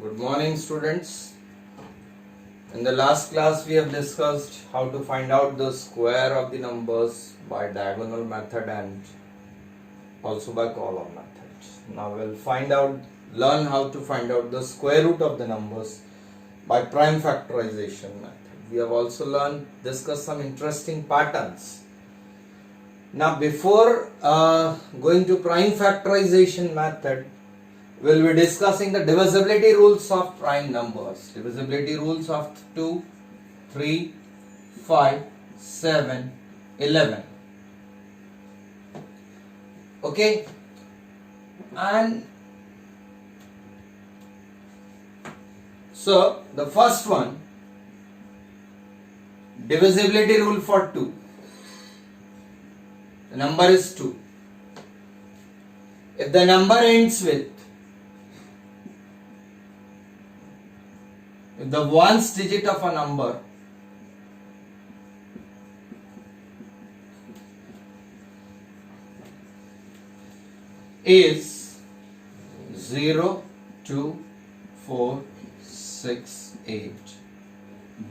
Good morning, students. In the last class we have discussed how to find out the square of the numbers by diagonal method and also by column method. Now we'll learn how to find out the square root of the numbers by prime factorization method. We have also discussed some interesting patterns. Now before going to prime factorization method, we'll be discussing the divisibility rules of prime numbers. Divisibility rules of 2, 3, 5, 7, 11. Okay. And so the first one, divisibility rule for 2. The number is 2. If the number ends with, if the ones digit of a number is 0, 2, 4, 6, 8,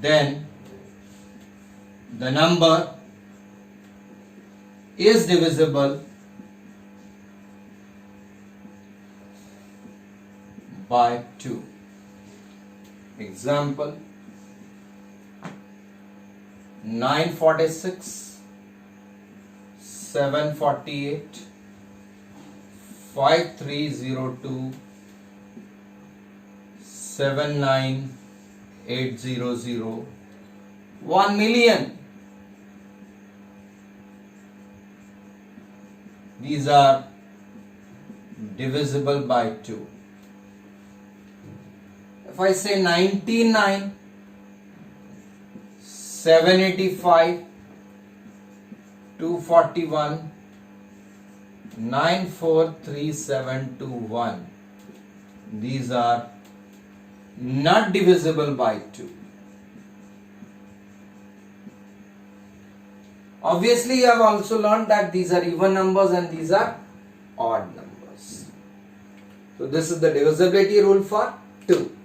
then the number is divisible by 2. Example, 946, 748, 5302, 79800, 1 million. These are divisible by 2. If I say 99, 785, 241, 943721, these are not divisible by 2. Obviously, you have also learned that these are even numbers and these are odd numbers. So this is the divisibility rule for 2.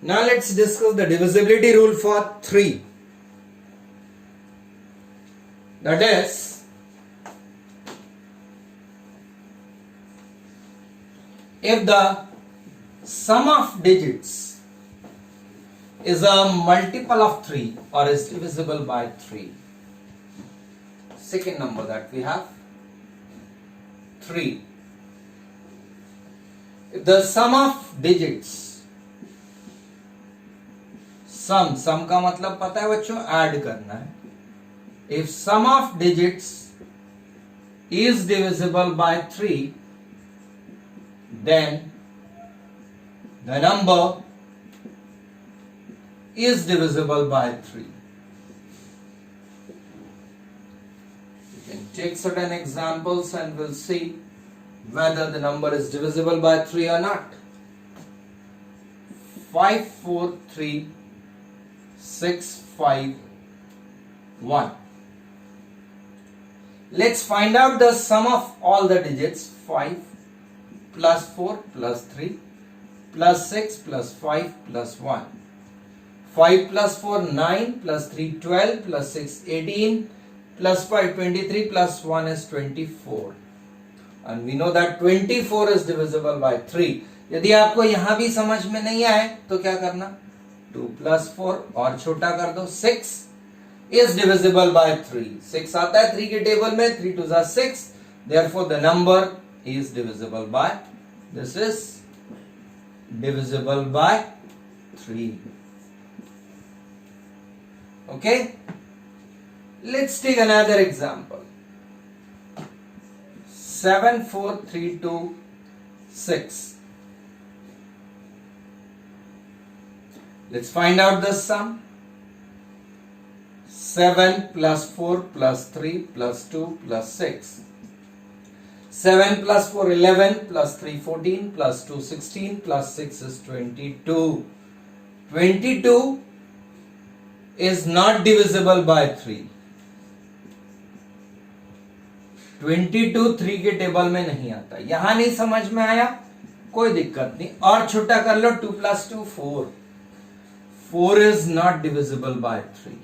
Now let's discuss the divisibility rule for 3. That is, if the sum of digits is a multiple of 3 or is divisible by 3. Second number that we have, 3. If the sum of digits, sum का मतलब पता है बच्चों, add करना है. If sum of digits is divisible by 3, then the number is divisible by 3. You can take certain examples and we'll see whether the number is divisible by 3 or not. 543651. Let's find out the sum of all the digits. 5 plus 4 plus 3 plus 6 plus 5 plus 1. 5 plus 4 9 plus 3 12 plus 6 18 plus 5 23 plus 1 is 24. And we know that 24 is divisible by 3. यदि आपको यहां भी समझ में नहीं आए तो क्या करना, 2 plus 4 और छोटा कर दो, 6 is divisible by 3. 6 आता है 3 के टेबल में, 3 2 6, therefore the number is divisible by, this is divisible by 3. Okay, let's take another example. 74326. Let's find out the sum. 7 plus 4 plus 3 plus 2 plus 6. 7 plus 4 11 plus 3 14 plus 2 16 plus 6 is 22. 22 is not divisible by 3. 22 3 के table में नहीं आता। यहां नहीं समझ में आया, कोई दिक्कत नहीं, और छोटा कर लो। 2 + 2 4, 4 is not divisible by 3.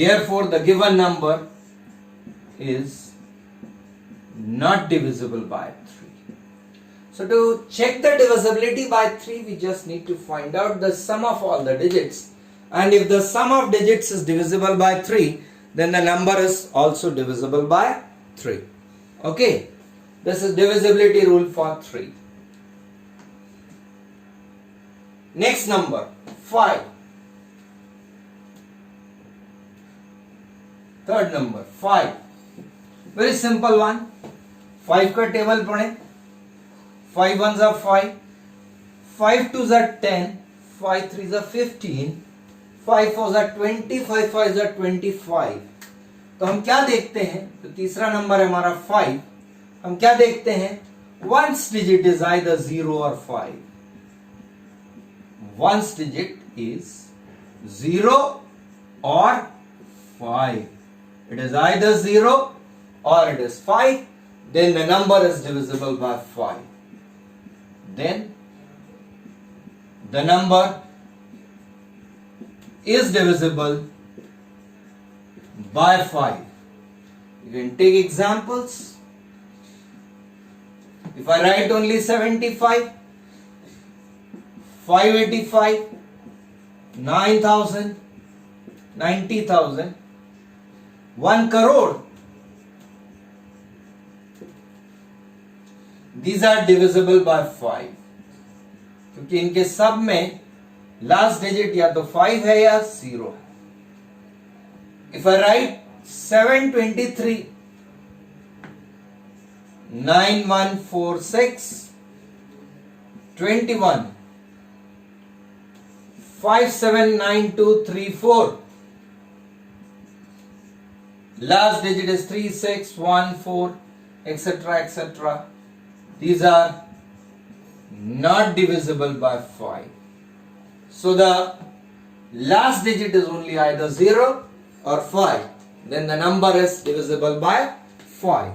Therefore, the given number is not divisible by 3. So to check the divisibility by 3, we just need to find out the sum of all the digits. And if the sum of digits is divisible by 3, then the number is also divisible by 3. Okay, this is divisibility rule for 3. Next number 5. Third number 5. Very simple one. 5 का table पढ़े। 5 1s are 5, 5 2s are 10, 5 3s are 15, 5 4s are 20, 5 5s are 25. तो हम क्या देखते हैं, तो तीसरा number है हमारा 5। हम क्या देखते हैं, वंस डिजिट इज आइदर 0 और 5। वंस डिजिट इज 0 और 5. It is either 0 or it is 5. Then the number is divisible by 5. Then the number is divisible by 5. You can take examples. If I write only 75, 585, 9,000, 90,000, 1 crore, these are divisible by 5, क्योंकि इनके सब में last digit या तो 5 है या 0 है. If I write 723, 9146, 21, 579234, last digit is 3614, etc., etc. These are not divisible by 5. So the last digit is only either 0 or 5. Then the number is divisible by 5.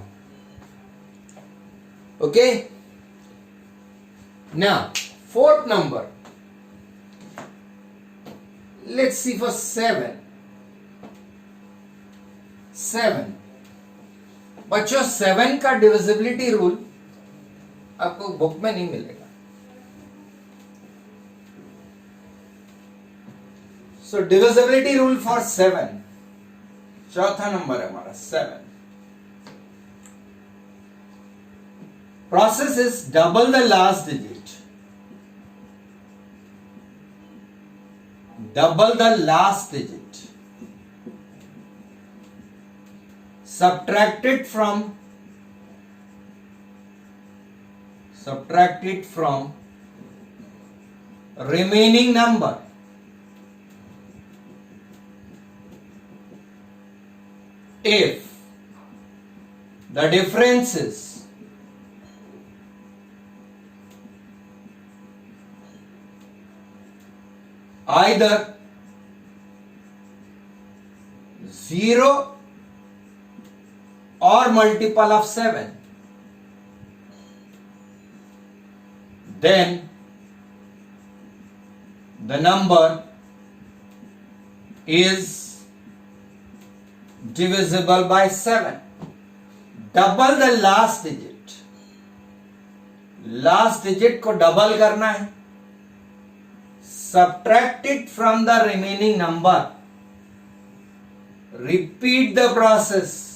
Okay? Now, fourth number. Let's see for 7. 7. बच्चों 7 का divisibility rule आपको book में नहीं मिलेगा. So divisibility rule for 7. चौथा number है हमारा 7. Process is double the last digit. Double the last digit. Subtract it from remaining number. If the difference is either 0 or multiple of 7, then the number is divisible by 7. Double the last digit. Last digit को double करना है. Subtract it from the remaining number. Repeat the process.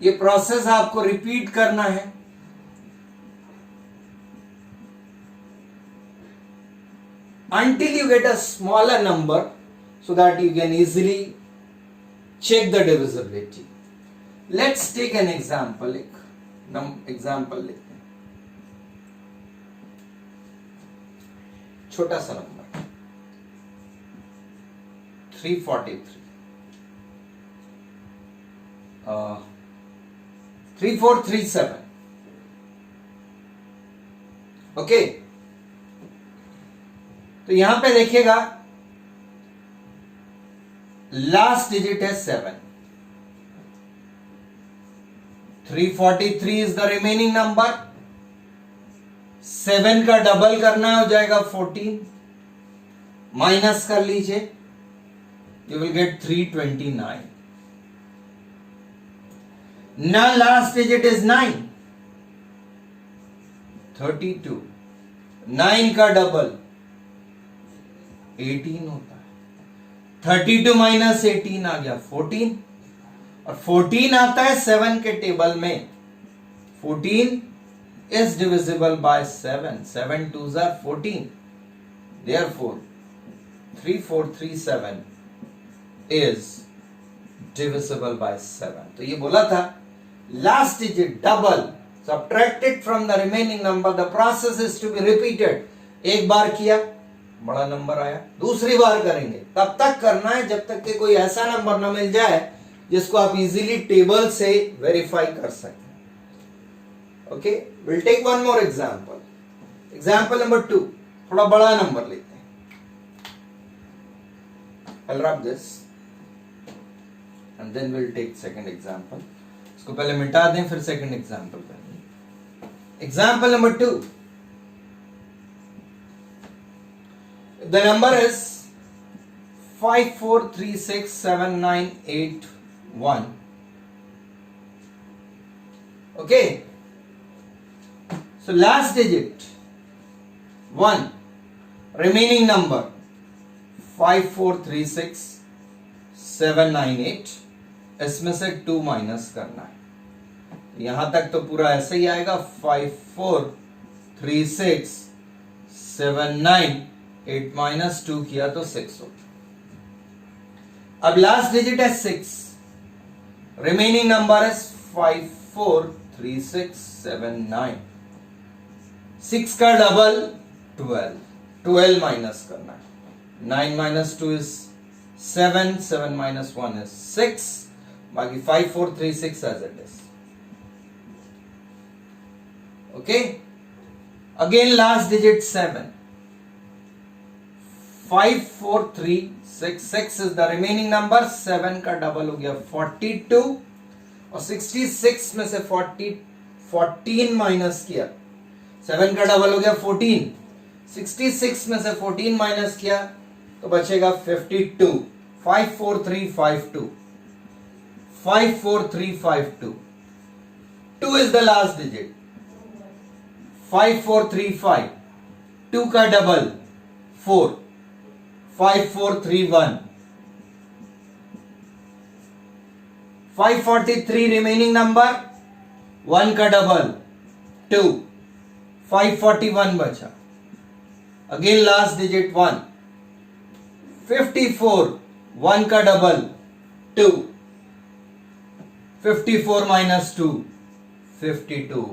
ये process आपको repeat करना है. Until you get a smaller number, so that you can easily check the divisibility. Let's take an example. Example लेते हैं. छोटा सा नंबर 343, 3437. ओके, तो यहां पे देखिएगा लास्ट डिजिट है 7, 343 इज द रिमेनिंग नंबर, 7 का डबल करना हो जाएगा 14, माइनस कर लीजिए, you will get 329. Now last digit is 9, 32, 9 का डबल 18 होता है, 32 माइनस 18 आ गया 14, और 14 आता है 7 के टेबल में, 14 is divisible by 7, 7 2s are 14, therefore 3437 is divisible by 7. तो ये बोला था last digit double subtracted from the remaining number, the process is to be repeated. एक बार किया बड़ा नंबर आया, दूसरी बार करेंगे, तब तक करना है जब तक कि कोई ऐसा नंबर ना मिल जाए जिसको आप इजीली टेबल से वेरीफाई कर सकें. Okay, will take one more example. Example number 2, थोड़ा बड़ा नंबर लेते हैं. I'll rub this and then we'll take second example. इसको पहले मिटा दें फिर सेकंड एग्जांपल करेंगे. Example number 2, the number is 54367981. Okay, so last digit 1, remaining number 5436798, इसमें से 2 माइनस करना है. यहां तक तो पूरा ऐसे ही आएगा, 5436798 माइनस 2 किया तो 6 हो. अब लास्ट डिजिट है 6, रिमेनिंग नंबर है 543679, 6 का डबल 12, 12 माइनस करना है. 9 minus 2 is 7, 7 minus 1 is 6, बाकी 5436 as it is. Okay, again last digit 7, 54366 is the remaining number, 7 का डबल हो गया 42, और 66 में से 14 माइनस किया, 7 का डबल हो गया 14, 66 में से 14 माइनस किया तो बचेगा 52, 54352, 54352, 2 is the last digit, 5435, 2 का डबल 4, 5431, 543 रिमेनिंग नंबर, 1 का डबल 2, 541 बचा. अगेन लास्ट डिजिट 1, 54, 1 का डबल 2, 54 माइनस 2, 52.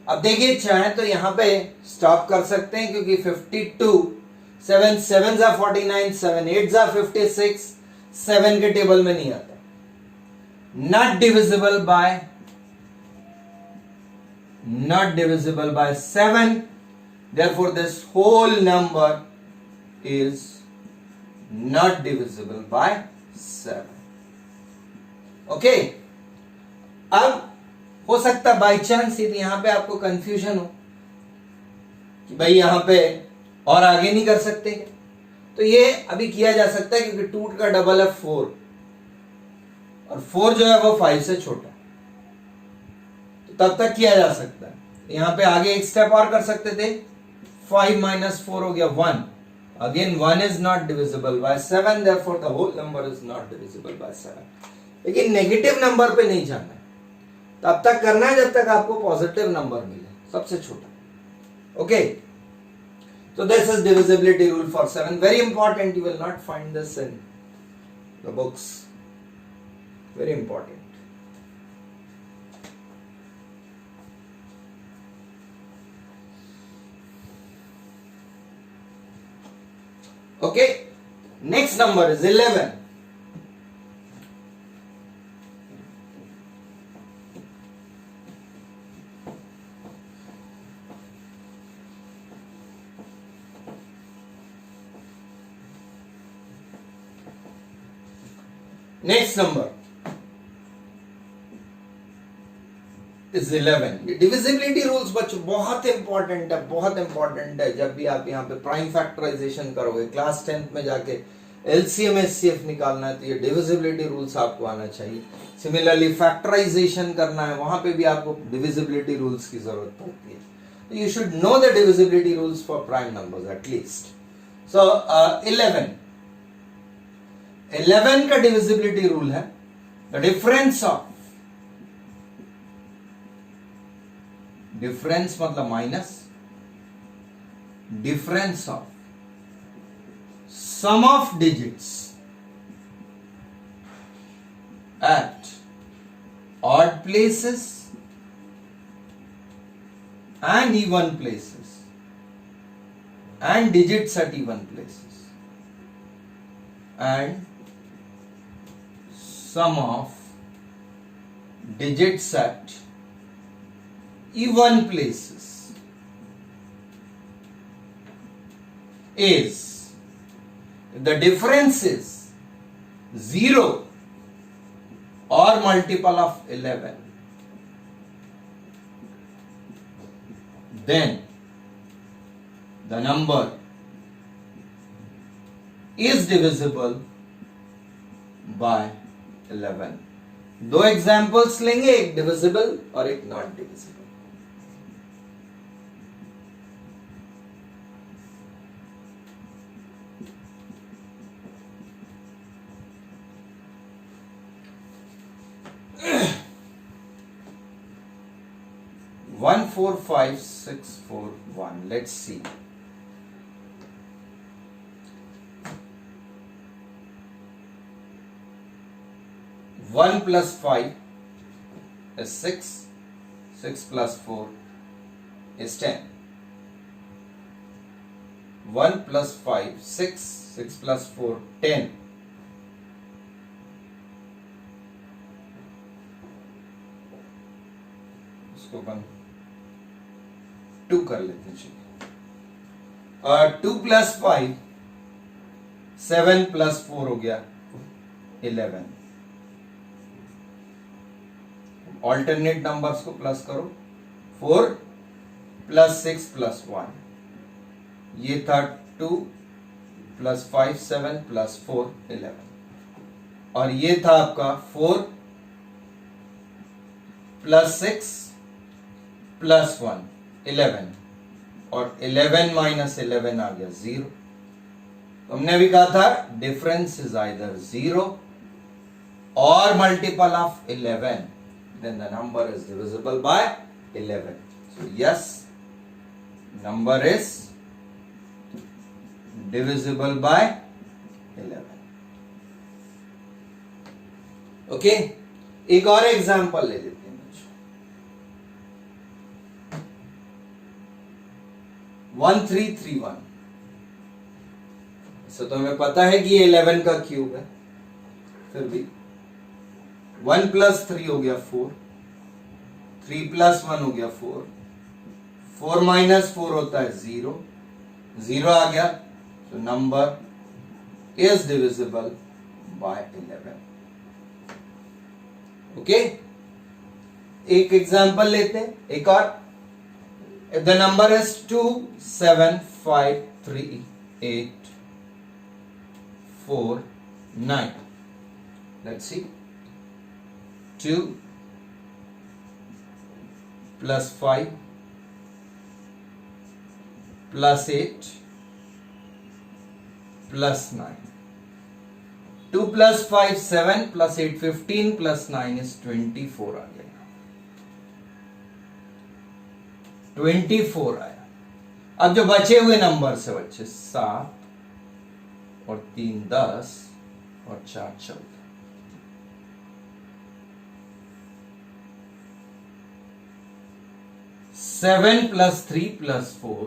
अब देखिए चाहे तो यहां पे स्टॉप कर सकते हैं क्योंकि 52, 7 7s are 49, 7 8s are 56, 7 के टेबल में नहीं आता. Not divisible by 7, therefore this whole number is not divisible by 7. Okay, अब हो सकता बाई चांस यदि यहां पे आपको कंफ्यूजन हो कि भाई यहां पे और आगे नहीं कर सकते क्या, तो ये अभी किया जा सकता है क्योंकि 2 का डबल है 4, और 4 जो है वो 5 से छोटा है, तो तब तक किया जा सकता है. यहां पे आगे एक स्टेप और कर सकते थे, 5 माइनस 4 हो गया 1. Again 1 is not divisible by 7, therefore the whole number is not divisible by 7. लेकिन नेगेटिव नंबर पे नहीं जाना है, तब तक करना है जब तक आपको पॉजिटिव नंबर मिले, सबसे छोटा. Okay, so this is divisibility rule for 7. Very important, you will not find this in the books. Very important. Okay, next number is 11. Next number is 11. Divisibility rules बच्चों बहुत इंपॉर्टेंट है, बहुत important है. जब भी आप यहाँ पे प्राइम फैक्टराइजेशन करोगे, क्लास 10th में जाके एलसीएम एचसीएफ निकालना है, तो ये डिविजिबिलिटी रूल्स आपको आना चाहिए. सिमिलरली फैक्टराइजेशन करना है, वहां पे भी आपको डिविजिबिलिटी रूल्स की जरूरत पड़ती है. You should know the divisibility rules for prime numbers at least. So 11 का divisibility rule है the difference मतलब minus, difference of sum of digits at odd places and even places and digits at even places and sum of digits at even places is, if the difference is 0 or multiple of 11, then the number is divisible by 11. दो examples लेंगे, एक divisible और एक not divisible. One, 4, 5, 6, 4, 1. Let's see. One plus 5 is 6. 6 plus 4 is 10. 1 plus 5, 6. 6 plus 4, 10. इसको बंद 2 कर लेते हैं. और 2 प्लस 5 7 प्लस 4 हो गया 11. ऑल्टरनेट नंबर्स को प्लस करो. 4 प्लस 6 प्लस 1, ये था 2 प्लस 5 7 प्लस 4 11. और ये था आपका 4 प्लस 6 प्लस 1 11. और 11 माइनस 11 आ गया 0. तो हमने भी कहा था डिफरेंस इज आइदर 0 और multiple of 11, then the number is divisible by 11. So yes, number is divisible by 11. Okay, एक और एग्जांपल ले लेते हैं. 1331. तो हमें पता है कि ये 11 का क्यूब है, फिर भी 1 प्लस 3 हो गया 4, 3 प्लस 1 हो गया 4, 4 माइनस 4 होता है 0, 0 आ गया. तो number is divisible bye 11. Okay, एक एग्जांपल लेते हैं, एक और. If the number is 2, 7, 5, 3, 8, 4, 9. Let's see. 2 plus 5 plus 8 plus 9. 2 plus 5 7 plus 8 15 plus 9 is 24 आ गया. 24 आया. अब जो बचे हुए नंबर से बच्चे 7 और 3 10 और 4 14. 7 प्लस 3 प्लस 4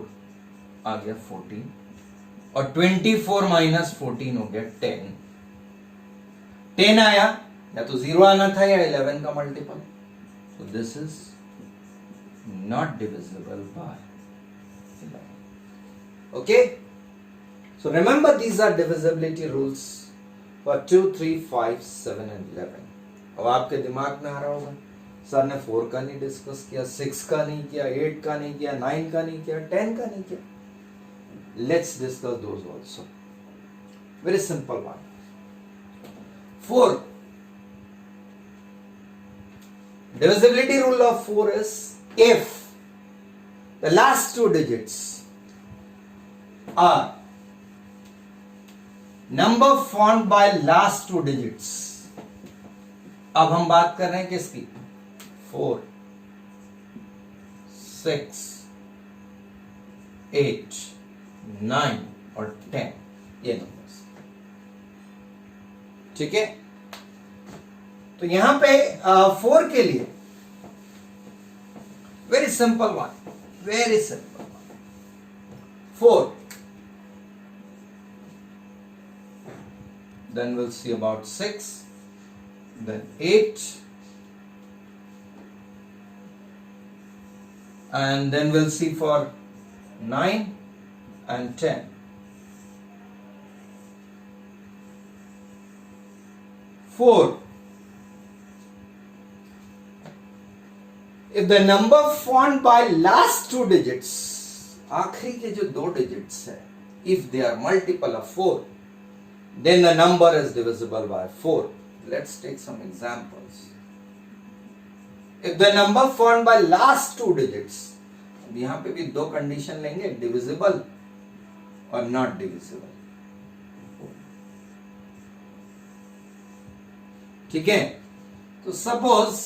आ गया 14 और 24 माइनस 14 हो गया 10. 10 आया, या तो 0 आना था या 11 का multiple. So this is not divisible by 11. Okay, so remember these are divisibility rules. for 2, 3, 5, 7 and 11. अब आपके दिमाग में आ रहा होगा सर ने 4 का नहीं डिस्कस किया, 6 का नहीं किया, 8 का नहीं किया, 9 का नहीं किया, 10 का नहीं किया. Let's discuss those also. Very simple one. 4. Divisibility rule of 4 is if the last 2 digits are number formed by last 2 digits. अब हम बात कर रहे हैं किसकी? 4, 6, 8, 9 और 10 ये नंबर्स. ठीक है. तो यहां पे 4 के लिए very simple one, very simple. 4, then we'll see about 6, then 8, and then we'll see for 9 and 10. 4. If the number formed by last 2 digits, आखिरी के जो 2 digits है, if they are multiple of 4, then the number is divisible by 4. Let's take some examples. If the number formed by last 2 digits, अब यहां पे भी 2 condition लेंगे, divisible और not divisible. ठीक है. तो सपोज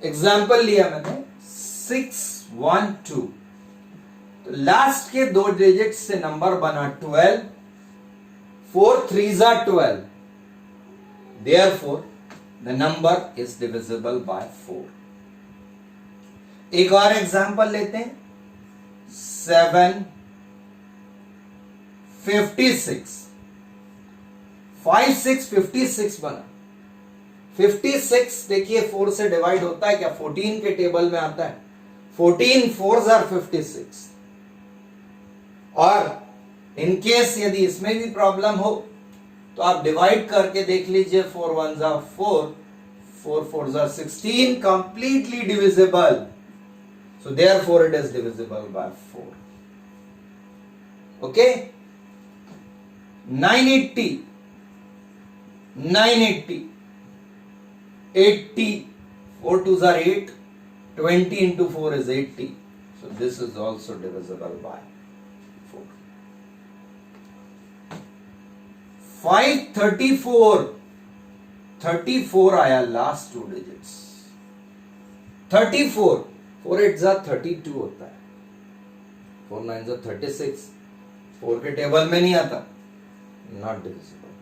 एग्जाम्पल लिया मैंने 6, 1, 2. तो लास्ट के 2 डिजिट से नंबर बना 12. 4 3s are 12. Therefore, the number is divisible by 4. एक और एग्जाम्पल लेते हैं 7, 56. 5, 6, 56 बना. 56 देखिए 4 से डिवाइड होता है क्या? 14 के टेबल में आता है. 14 4s are 56. और इन केस यदि इसमें भी प्रॉब्लम हो तो आप डिवाइड करके देख लीजिए. 4 1s are 4, 4 4s are 16, completely divisible. So therefore it is divisible by 4. Okay. 980, 980, 80, 4 2s are 8, 20 into 4 is 80. So this is also divisible by 4. 534, 34 आया लास्ट 2 डिजिट्स. 34, 4 8s are 32 होता है. 4 9s are 36. 4 के टेबल में नहीं आता, not divisible.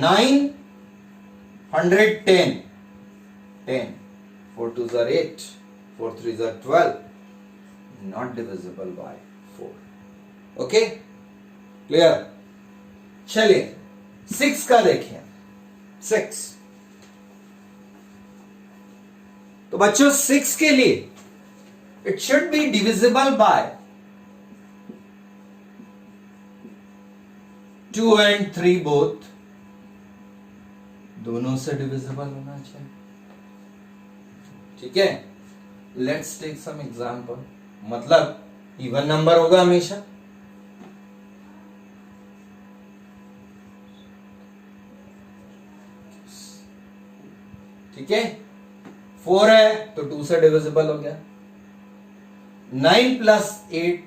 9 110, 10. 4 2s are 8, 4 3s are 12, not divisible by 4. Okay, clear? चलिए 6 का देखिए. 6. तो बच्चों 6 के लिए it should be divisible by 2 and 3 both. दोनों से डिविजिबल होना चाहिए. ठीक है. Let's take some example. मतलब इवन नंबर होगा हमेशा. ठीक है. 4 है तो 2 से डिविजिबल हो गया. 9 प्लस 8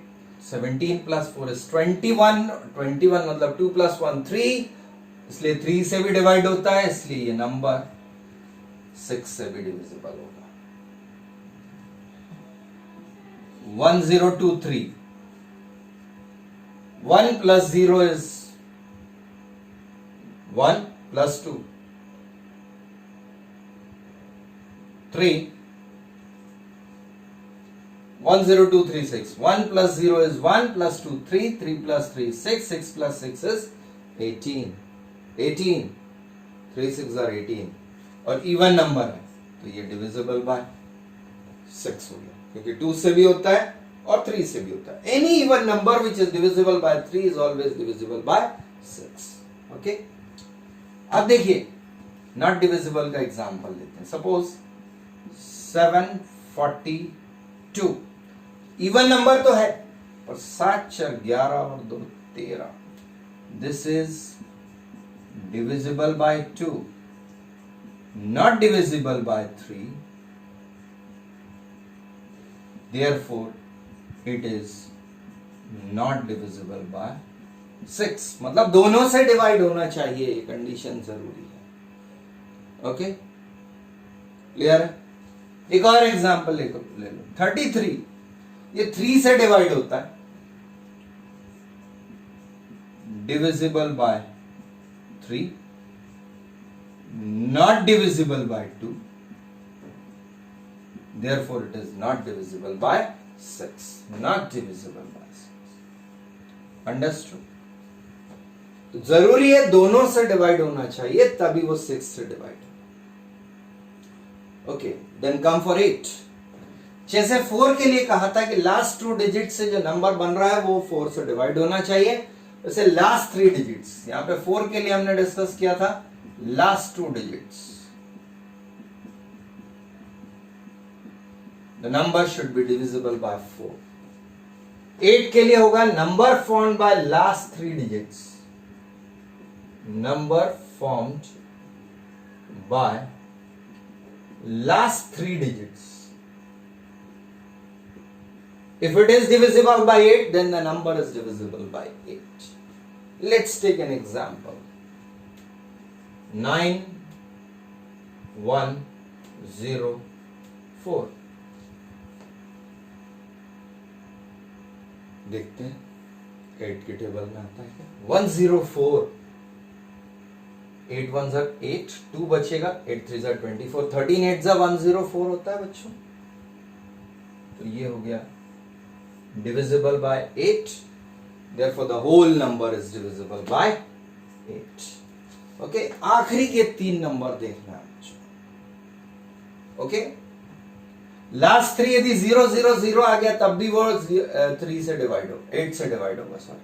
17 प्लस 4 इज 21. 21 मतलब 2 प्लस 1 3, इसलिए 3 से भी डिवाइड होता है, इसलिए ये नंबर 6 से भी डिविजिबल होगा. 1023. 1 plus 0 is 1 plus 2 3. 10236. 1 plus 0 is 1 plus 2 3. 3 plus 3 is 6. 6 plus 6 is 18. 18. 3 6 are 18. और इवन नंबर है तो ये डिविजिबल बाय 6 हो गया, क्योंकि 2 से भी होता है और 3 से भी होता है. Any even number which is divisible bye 3 is always divisible by 6. Okay, अब देखिए नॉट डिविजिबल का एग्जांपल लेते हैं. सपोज 742 इवन नंबर तो है पर 7 4 11 और 2 13. This is divisible by 2, not divisible by 3, therefore it is not divisible by 6. मतलब दोनों से डिवाइड होना चाहिए, ये कंडीशन जरूरी है. ओके, क्लियर है? एक और एग्जांपल ले लो. 33 ये 3 से डिवाइड होता है, divisible by 3, not divisible by 2, therefore it is not divisible by 6. Not divisible by 6. Understood? तो जरूरी है दोनों से डिवाइड होना चाहिए तभी वो 6 से डिवाइड हो. Okay, then come for 8. जैसे 4 के लिए कहा था कि लास्ट 2 डिजिट से जो नंबर बन रहा है वो 4 से डिवाइड होना चाहिए. वैसे लास्ट 3 डिजिट्स, यहां पे 4 के लिए हमने डिस्कस किया था last 2 digits, the number should be divisible by 4. 8 के लिए होगा number formed by last 3 digits, number formed by last 3 digits. If it is divisible by 8, then the number is divisible by 8. Let's take an example. 9 1 0 4. देखते हैं 8 के table में आता है क्या. 104. 8 1 ज़ा 8, 2 बचेगा. 8 3 ज़ा 24, 13 8 ज़ा 104 होता है बच्चों. तो ये हो गया divisible by 8. Therefore the whole number is divisible by 8. Okay, आखिरी के 3 नंबर देखना है. ओके, लास्ट 3 यदि 0 0 0 आ गया तब भी वो 3 से डिवाइड हो, 8 से डिवाइड होगा. Sorry,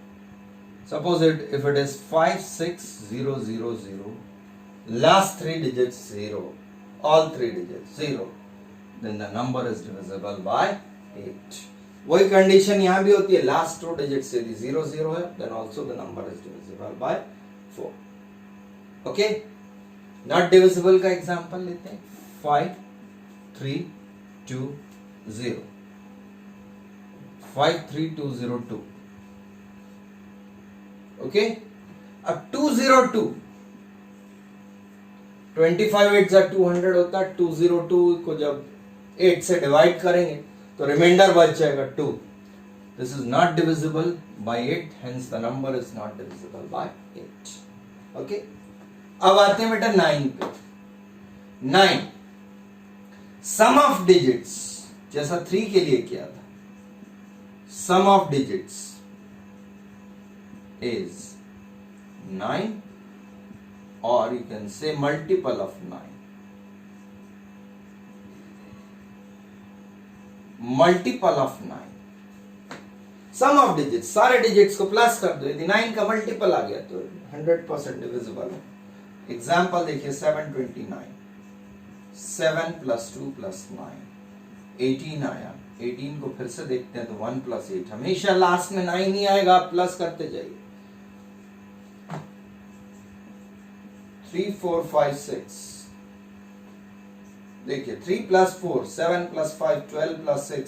suppose if it is 5 6 0 0 0, last 3 digits 0, all 3 digits 0, then the number is divisible by 8. वही कंडीशन यहां भी होती है. लास्ट 2 डिजिट्स यदि 0 0 है then also the number is divisible by 4. Okay, not divisible का एग्जांपल लेते हैं. 5 3 2 0, 5 3 2 0 2. ओके, अब 202, 25 8 ज़ा 200 होता है. 202 को जब 8 से डिवाइड करेंगे तो रिमाइंडर बच जाएगा 2. This is not divisible by 8, hence the number is not divisible by 8. Okay, अब आते हैं बेटा 9 पे. 9 सम ऑफ डिजिट्स, जैसा 3 के लिए किया था. सम ऑफ डिजिट्स इज 9 और you can say multiple of 9. Multiple of 9. Sum of digits, सारे डिजिट्स को प्लस कर दो. यदि 9 का मल्टीपल आ गया तो 100% डिविजिबल है. एग्जाम्पल देखिए 729. 7 + 2 + 9 18 आया. 18 को फिर से देखते हैं तो 1 + 8, हमेशा लास्ट में 9 ही आएगा. आप प्लस करते जाइए. 3 4 5 6. देखिए 3 + 4 7 + 5 12 + 6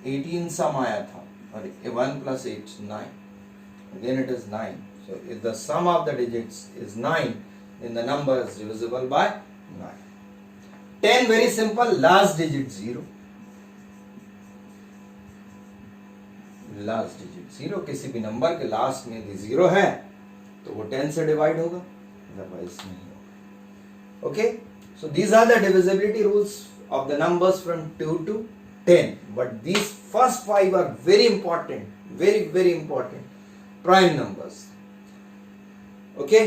18 सम आया था और 1 + 8 9. Again it is 9. So if the sum of the digits is 9, then the number is divisible by 9. 10 very simple. Last digit 0. Last digit 0. किसी भी नंबर के लास्ट में यदि 0 है तो वो 10 से डिवाइड होगा, अदरवाइज नहीं होगा. Okay, so these are the divisibility rules of the numbers from 2 to 10. But these first 5 are very important, very very important prime numbers. Okay,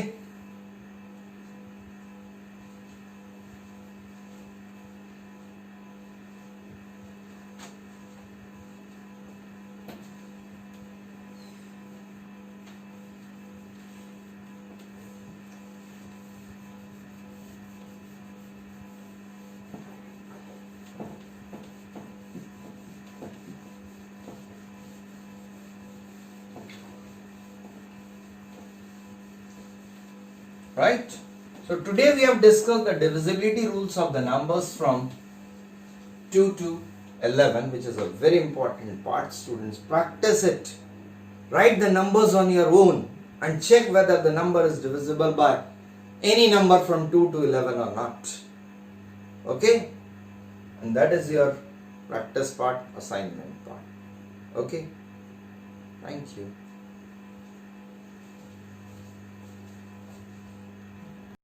right? So today we have discussed the divisibility rules of the numbers from 2 to 11, which is a very important part. Students, practice it. Write the numbers on your own and check whether the number is divisible by any number from 2 to 11 or not. Okay? And that is your practice part, assignment part. Okay? Thank you.